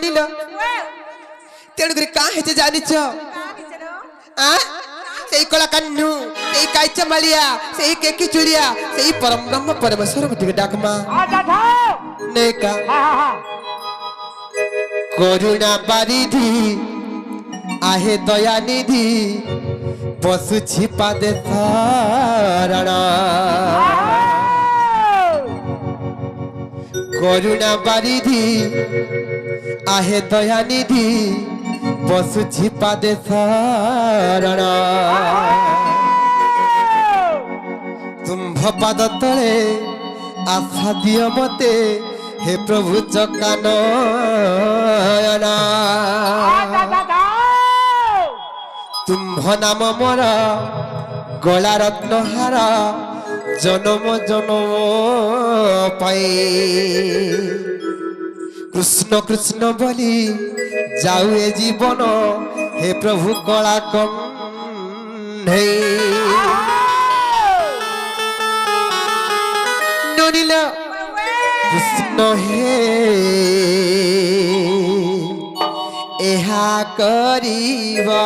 ନନିଲ ତେଣୁକରି କାଁ ହେଇଛେ ଜାଣିଛ ସେଇ କଳା କାହ୍ନୁ ସେଇ କାଇଚ ମାଳିଆ ସେଇ କେକି ଚୁରିଆ ସେଇ ପରମ ବ୍ରହ୍ମ ପରମେଶ୍ୱର ଟିକେ ଡାକମା ନେକା କରୁଣା ବାରିଧି आहे दयानिधि बसुछि पादे शरण करुणा बारिधि आहे दयानिधि बसुछि पादे शरण तुम्भ पाद तले आशा दियो मते हे प्रभु चकानयना तुम्भ नाम मोर गला रत्नहार जन्म जन्म पाए कृष्ण कृष्ण बोली जाऊ ए जीवन हे प्रभु कला कण्ठे ननिल कृष्ण हे एहा करिबा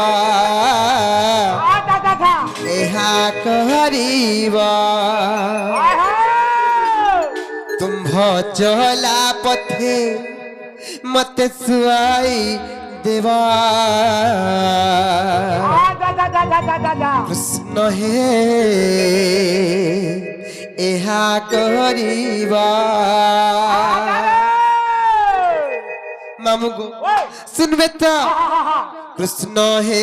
तुम्भ चला पथे मते सुआई देवा कृष्ण हे एहा करिबा मामू को सुनबे तो कृष्ण हे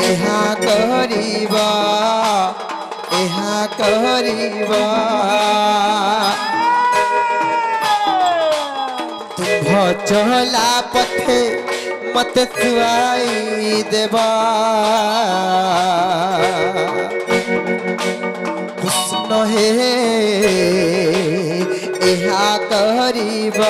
एहा करिबा तुम्भ चला पथे मते सुआई देवा कृष्ण हे एहा करिबा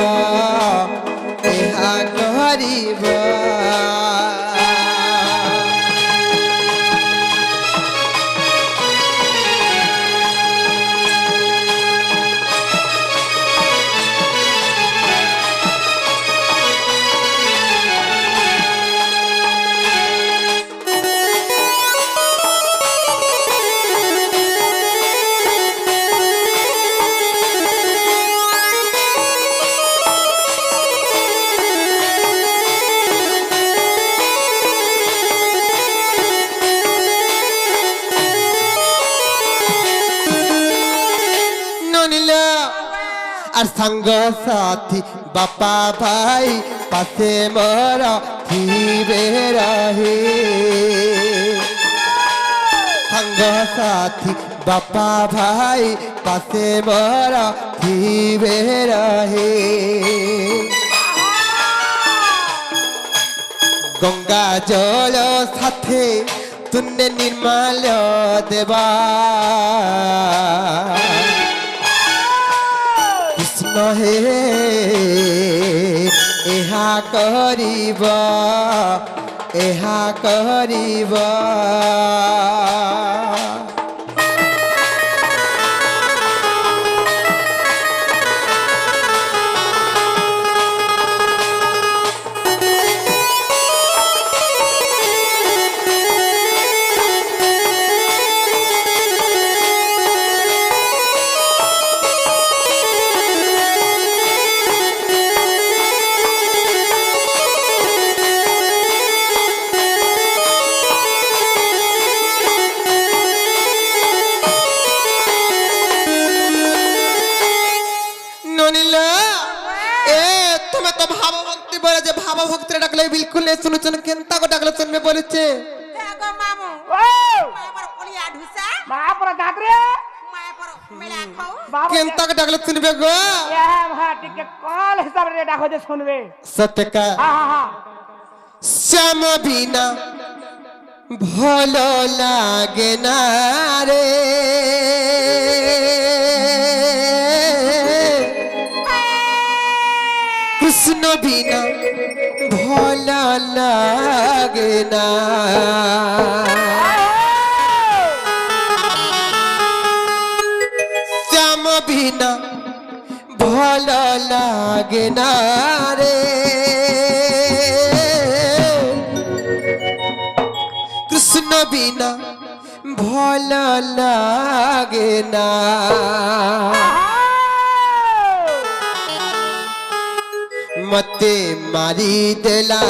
और संग साथी बापा भाई पासे मोरा थीबे रहे संग साथी बापा भाई पासे मोरा थीबे रहे गंगा जल साथे तुन्ने निर्मल देवा कृष्ण हे एहा करिबा भाव भक्ति डाकले बिल्कुल नहीं सुनु चन केनता को डाकले सुन में बोले छे देखो मामू ओ माय पर कोलिया ढुसा माय पर दादरे माय पर मेला खाऊ केनता को डाकले सुनबे गो ये भाटी के कॉल हिसाब रे डाको जे सुनबे सत्य का हां श्याम बिना भलो लागे ना रे कृष्ण बिना भोला लागे ना श्याम बिना ভালো লাগে না রে কৃষ্ণ বিনা ভালো লাগে না মতে মারি দেলা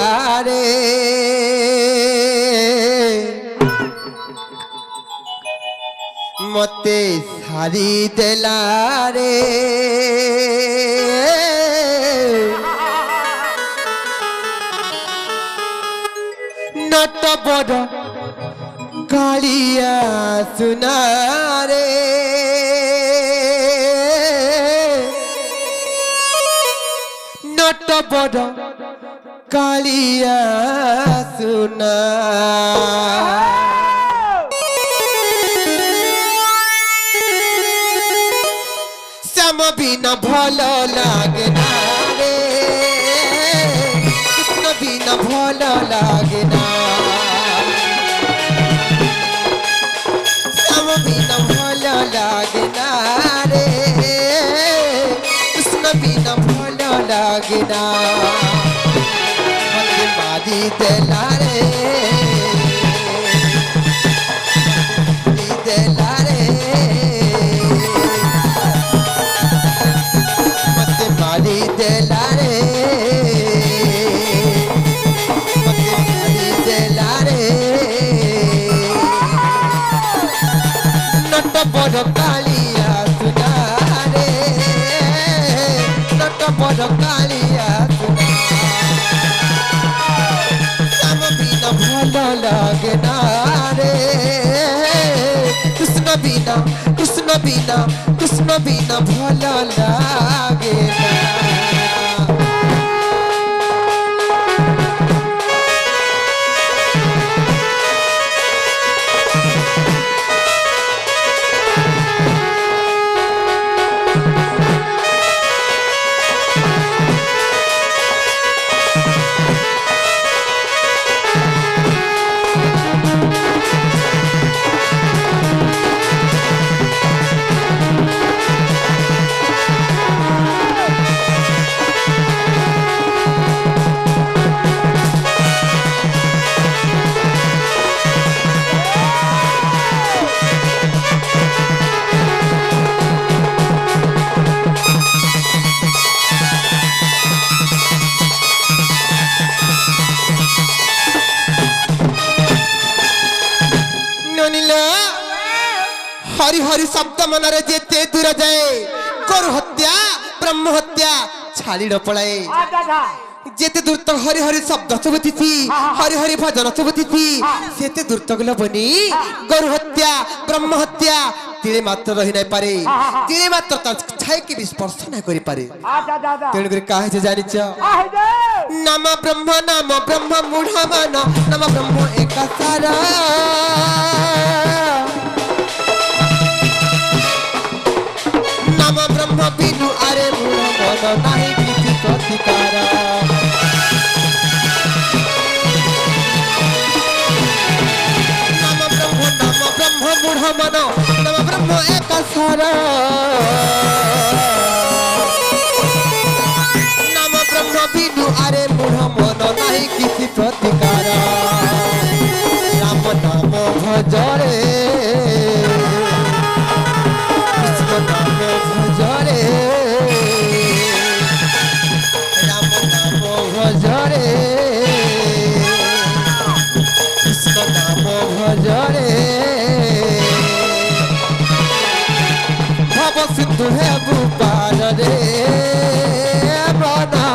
রে মতে সারি দেলা রে নট বড় কালিয়া সুনারে নট বড় কালিয়া সুনা শ্যাম বিনা ভালো লাগে না রে কৃষ্ণ বিনা ভালো লাগে না শ্যাম বিনা ভালো লাগে না রে কৃষ্ণ বিনা ভালো লাগে না মতে মারি দেলা রে দেলা রে মতে মারি দেলা রে মতে মারি দেলা রে নট বড় কালিয়া সুনা রে নট বড় কালিয়া সুনা শ্যাম বিনা ভালো লাগে না রে কৃষ্ণ বিনা কৃষ্ণ বিনা কৃষ্ণ বিনা ভালো লাগে না हरि हरि शब्द मनरे जेते दूर जाए कर हत्या ब्रह्म हत्या छाड़ी न पड़ाए जेते दूर तक हरि हरि शब्द सब तिथि हरि हरि भजन सब तिथि सेते दूर तक लबनी गरु हत्या ब्रह्म हत्या तिले मात्र रही नहीं पारे तिले मात्र छाई के स्पर्श नहीं करि पारे तेणु कर काहे जे जानिछ नाम ब्रह्म मूढ़ मान नाम ब्रह्म एक सारा नाम ब्रह्म बिनु अरे मूढ़ मन नहीं किसी प्रतिकार नाम ब्रह्म मूढ़ मन नाम ब्रह्म एक सारा नाम ब्रह्म बिनु अरे मूढ़ मन नहीं किसी प्रतिकार राम नाम भजरे भजरे राम नाम भजरे कृष्ण नाम भजरे भव सिंधु है भूपार रे बना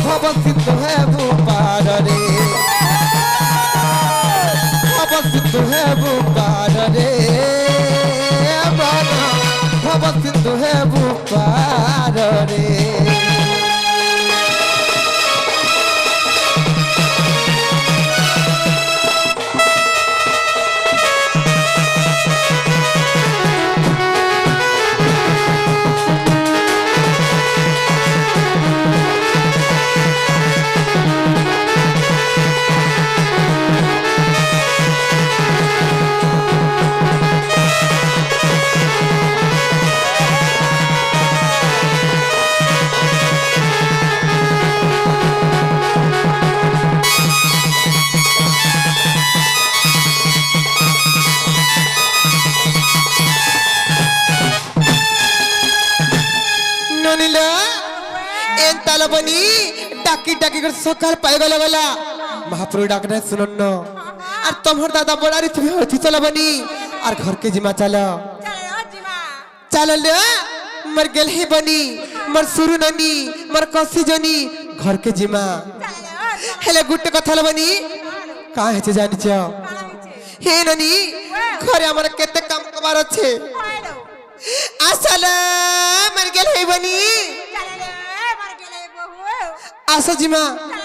भव सिंधु है भूपार रे भव सिंधु है भूपार रे बना भव सिंधु है भूपार रे चल बनी डाकी डाकी कर सकाल पाए गला गला महाप्रभु डाकना सुनन न और तुम्हार दादा बड़ा रे तुम्हें होती चल बनी और घर के जिमा चलो चलो जीवा चल ले मर गेल ही बनी मर सुरु ननी मर कसी जनी घर के जिमा चलो हेले गुट्टे कथा ल बनी का हेचे जानि छ हे ननी घरे हमर केते काम कबार छे हेलो आसले मर गेल ही बनी चलो मर गेले बहु आसो जिमा चलो